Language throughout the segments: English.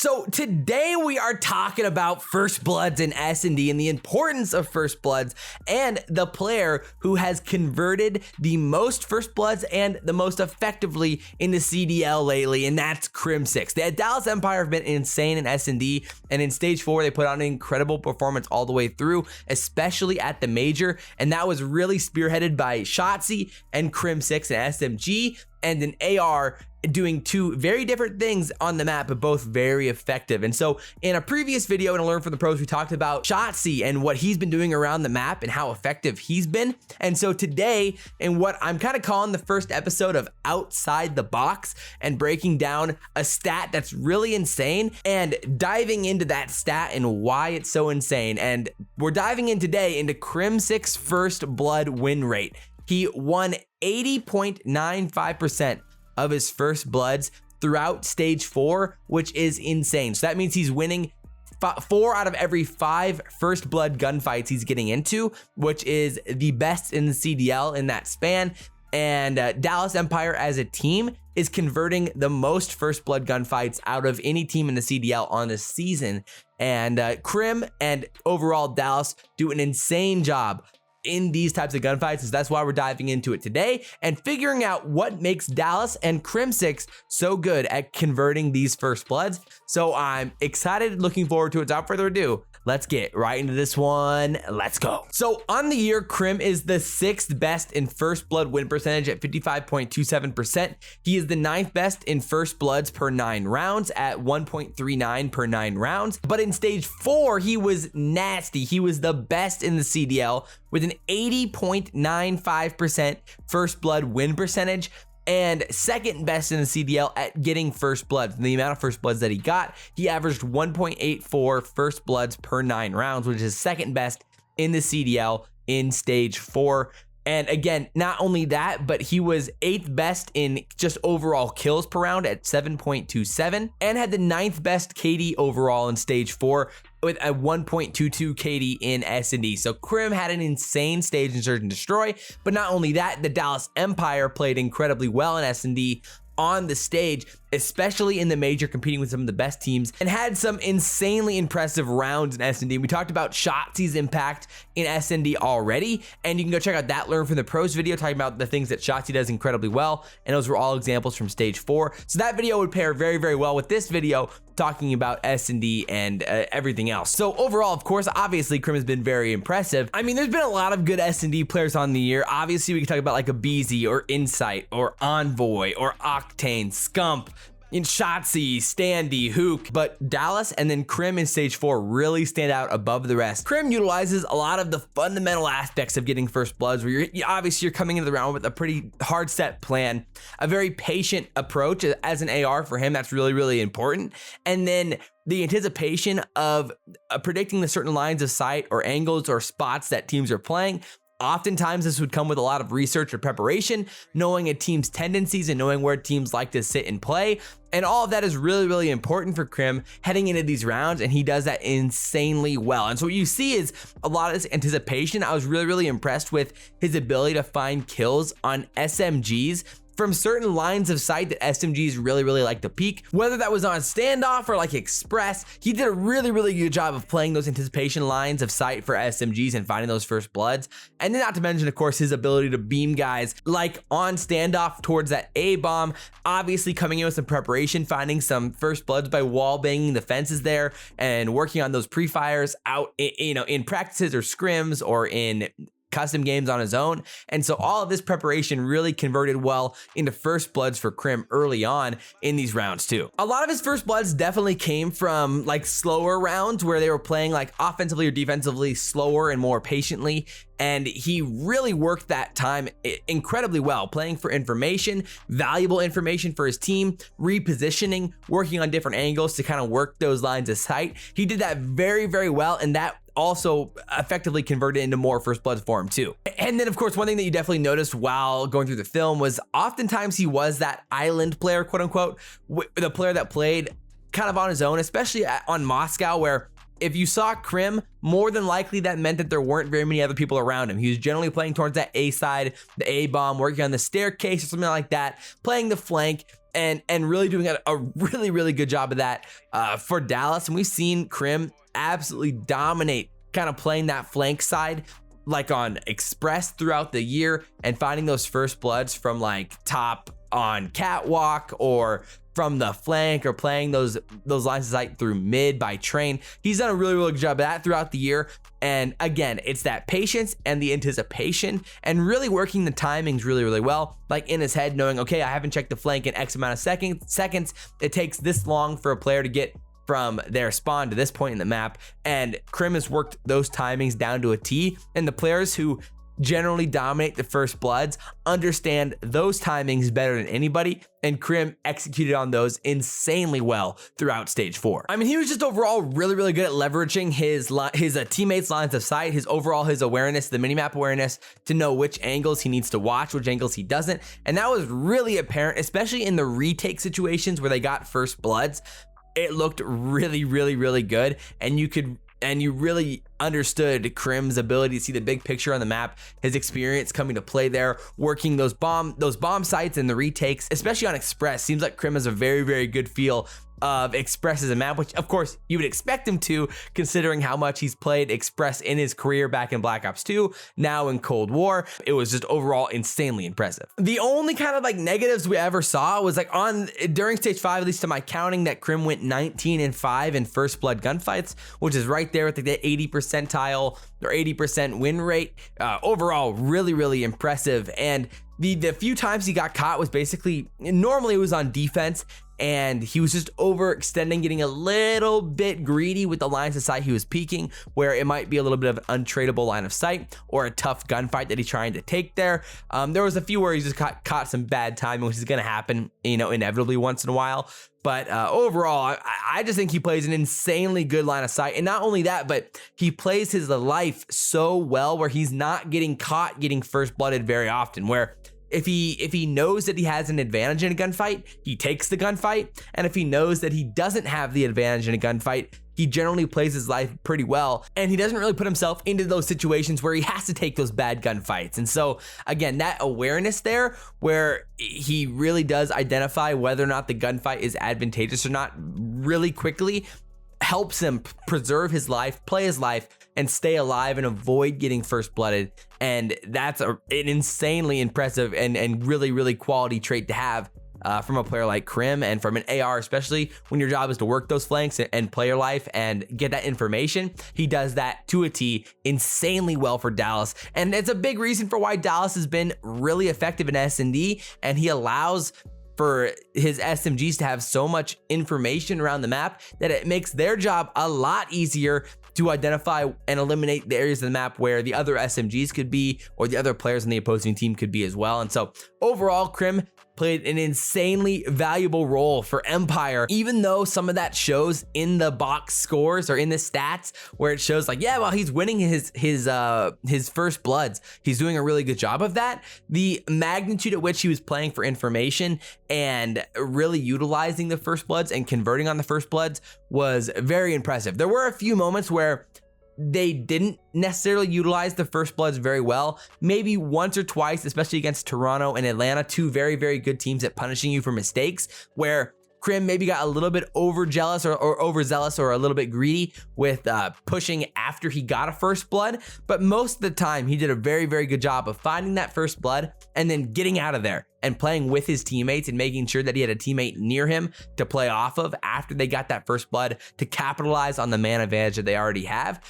So today we are talking about First Bloods in S&D and the importance of First Bloods and the player who has converted the most First Bloods and the most effectively in the CDL lately, and that's Crimsix. The Dallas Empire have been insane in S&D, and in Stage 4 they put on an incredible performance all the way through, especially at the Major, and that was really spearheaded by Shotzzy and Crimsix and SMG and an AR doing two very different things on the map, but both very effective. And so in a previous video and Learn from the Pros, we talked about Shotzzy and what he's been doing around the map and how effective he's been. And so today, in what I'm kind of calling the first episode of Outside the Box and breaking down a stat that's really insane and diving into that stat and why it's so insane. And we're diving in today into Crimsix First Blood win rate. He won 80.95% of his First Bloods throughout Stage 4, which is insane. So that means he's winning 4 out of every 5 First Blood gunfights he's getting into, which is the best in the CDL in that span. And Dallas Empire as a team is converting the most First Blood gunfights out of any team in the CDL on the season. And Crim and overall Dallas do an insane job in these types of gunfights, so that's why we're diving into it today and figuring out what makes Dallas and Crimsix so good at converting these First Bloods. So I'm excited, looking forward to it. Without further ado, let's get right into this one. Let's go. So on the year, Crim is the 6th best in First Blood win percentage at 55.27%. He is the 9th best in First Bloods per 9 rounds at 1.39 per 9 rounds. But in Stage 4, he was nasty. He was the best in the CDL with an 80.95% First Blood win percentage and second best in the CDL at getting First Bloods. The amount of First Bloods that he got, he averaged 1.84 First Bloods per 9 rounds, which is second best in the CDL in Stage 4. And again, not only that, but he was 8th best in just overall kills per round at 7.27 and had the 9th best KD overall in Stage 4 with a 1.22 KD in S&D. So Crim had an insane stage in Search and Destroy, but not only that, the Dallas Empire played incredibly well in S&D on the stage, especially in the Major, competing with some of the best teams, and had some insanely impressive rounds in S&D. We talked about Shotzi's impact in S&D already, and you can go check out that Learn from the Pros video talking about the things that Shotzi does incredibly well, and those were all examples from Stage 4. So that video would pair very, very well with this video talking about S&D and everything else. So overall, of course, obviously, Crim has been very impressive. I mean, there's been a lot of good S&D players on the year. Obviously, we can talk about like a Beezy or Insight or Envoy or Octane, Scump, in Shotzzy, Standy, Hook, but Dallas and then Crim in Stage 4 really stand out above the rest. Crim utilizes a lot of the fundamental aspects of getting First Bloods, where you're coming into the round with a pretty hard set plan, a very patient approach as an AR for him. That's really, really important. And then the anticipation of predicting the certain lines of sight or angles or spots that teams are playing. Oftentimes, this would come with a lot of research or preparation, knowing a team's tendencies and knowing where teams like to sit and play. And all of that is really, really important for Crim heading into these rounds, and he does that insanely well. And so what you see is a lot of this anticipation. I was really, really impressed with his ability to find kills on SMGs from certain lines of sight that SMGs really, really like to peek, whether that was on standoff or like express. He did a really, really good job of playing those anticipation lines of sight for SMGs and finding those First Bloods. And then not to mention, of course, his ability to beam guys like on standoff towards that A bomb, obviously coming in with some preparation, finding some First Bloods by wall banging the fences there and working on those pre-fires out, in practices or scrims or in custom games on his own. And so all of this preparation really converted well into First Bloods for Crim early on in these rounds too. A lot of his First Bloods definitely came from like slower rounds where they were playing like offensively or defensively slower and more patiently. And he really worked that time incredibly well, playing for information, valuable information for his team, repositioning, working on different angles to kind of work those lines of sight. He did that very, very well, and that also effectively converted into more First Bloods for him too. And then of course, one thing that you definitely noticed while going through the film was oftentimes he was that island player, quote unquote, the player that played kind of on his own, especially on Moscow, where if you saw Crim, more than likely that meant that there weren't very many other people around him. He was generally playing towards that A side, the A bomb, working on the staircase or something like that, playing the flank. and really doing a really good job of that for Dallas. And we've seen Crim absolutely dominate, kind of playing that flank side like on Express throughout the year, and finding those first bloods from like top on catwalk or from the flank, or playing those lines of sight through mid by train. He's done a really good job of that throughout the year. And again, it's that patience and the anticipation and really working the timings really well, like in his head, knowing, okay, I haven't checked the flank in X amount of seconds. It takes this long for a player to get from their spawn to this point in the map. And Crim has worked those timings down to a T, and the players who generally dominate the first bloods understand those timings better than anybody, and Crim executed on those insanely well throughout stage 4. I mean, he was just overall really good at leveraging his teammates' lines of sight, his awareness, the minimap awareness, to know which angles he needs to watch, which angles he doesn't. And that was really apparent, especially in the retake situations where they got first bloods. It looked really good, and you really understood Crim's ability to see the big picture on the map, his experience coming to play there, working those bomb sites and the retakes, especially on Express. Seems like Crim has a very good feel of Express as a map, which of course you would expect him to, considering how much he's played Express in his career back in Black Ops 2, now in Cold War. It was just overall insanely impressive. The only kind of like negatives we ever saw was like during stage 5, at least to my counting, that Crim went 19-5 in First Blood gunfights, which is right there with like the 80 percentile or 80% win rate. Overall, really impressive. And the few times he got caught was basically, normally it was on defense, and he was just overextending, getting a little bit greedy with the lines of sight he was peeking, where it might be a little bit of an untradeable line of sight or a tough gunfight that he's trying to take there. There was a few where he just caught some bad timing, which is going to happen, inevitably once in a while. But overall, I just think he plays an insanely good line of sight. And not only that, but he plays his life so well, where he's not getting caught getting first blooded very often, where if he knows that he has an advantage in a gunfight, he takes the gunfight. And if he knows that he doesn't have the advantage in a gunfight, he generally plays his life pretty well, and he doesn't really put himself into those situations where he has to take those bad gunfights. And so again, that awareness there, where he really does identify whether or not the gunfight is advantageous or not really quickly, helps him preserve his life, play his life, and stay alive and avoid getting first blooded. And that's an insanely impressive and really quality trait to have from a player like Crim, and from an AR, especially when your job is to work those flanks and play your life and get that information. He does that to a T insanely well for Dallas, and it's a big reason for why Dallas has been really effective in S&D, and he allows for his SMGs to have so much information around the map that it makes their job a lot easier to identify and eliminate the areas of the map where the other SMGs could be, or the other players in the opposing team could be as well. And so overall, Crim played an insanely valuable role for Empire, even though some of that shows in the box scores or in the stats, where it shows like, yeah, well, he's winning his first bloods. He's doing a really good job of that. The magnitude at which he was playing for information and really utilizing the first bloods and converting on the first bloods was very impressive. There were a few moments where they didn't necessarily utilize the first bloods very well, maybe once or twice, especially against Toronto and Atlanta, two very good teams at punishing you for mistakes, where Crim maybe got a little bit overzealous or a little bit greedy with pushing after he got a first blood. But most of the time, he did a very good job of finding that first blood and then getting out of there and playing with his teammates and making sure that he had a teammate near him to play off of after they got that first blood, to capitalize on the man advantage that they already have.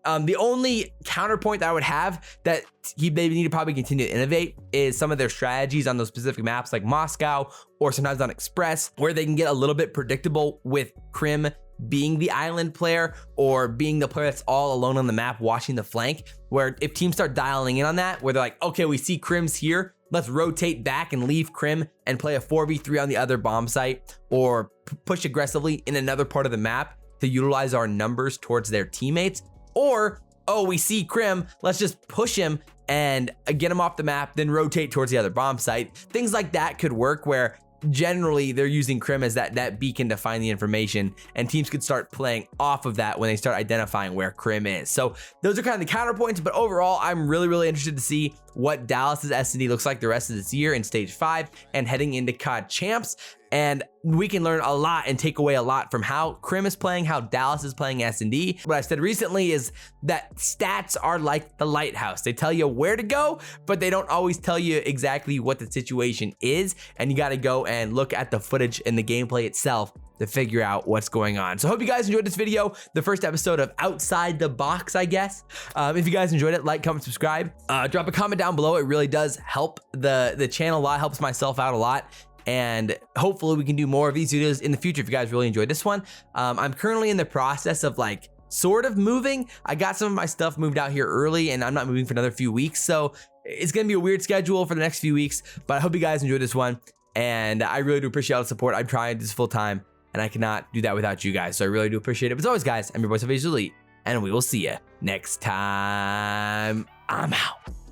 The only counterpoint that I would have, that he maybe need to probably continue to innovate, is some of their strategies on those specific maps like Moscow or sometimes on Express, where they can get a little bit predictable with Crim being the island player or being the player that's all alone on the map watching the flank, where if teams start dialing in on that, where they're like, okay, we see Crim's here, let's rotate back and leave Crim and play a 4v3 on the other bomb site, or push aggressively in another part of the map to utilize our numbers towards their teammates. Or, oh, we see Crim, let's just push him and get him off the map, then rotate towards the other bomb site. Things like that could work, where generally they're using Crim as that beacon to find the information, and teams could start playing off of that when they start identifying where Crim is. So those are kind of the counterpoints, but overall, I'm really interested to see what Dallas's S&D looks like the rest of this year in stage 5 and heading into CoD Champs. and we can learn a lot and take away a lot from how Crim is playing, how Dallas is playing S&D. What I've said recently is that stats are like the lighthouse. They tell you where to go, but they don't always tell you exactly what the situation is, and you got to go and look at the footage and the gameplay itself to figure out what's going on. So I hope you guys enjoyed this video, the first episode of Outside the Box, I guess. If you guys enjoyed it, like, comment, subscribe. Drop a comment down below. It really does help the channel a lot, helps myself out a lot. And hopefully we can do more of these videos in the future if you guys really enjoyed this one. I'm currently in the process of like sort of moving. I got some of my stuff moved out here early and I'm not moving for another few weeks. So it's gonna be a weird schedule for the next few weeks, but I hope you guys enjoyed this one. And I really do appreciate all the support. I'm trying this full time and I cannot do that without you guys. So I really do appreciate it. But as always, guys, I'm your boy SalvationsElite, and we will see you next time. I'm out.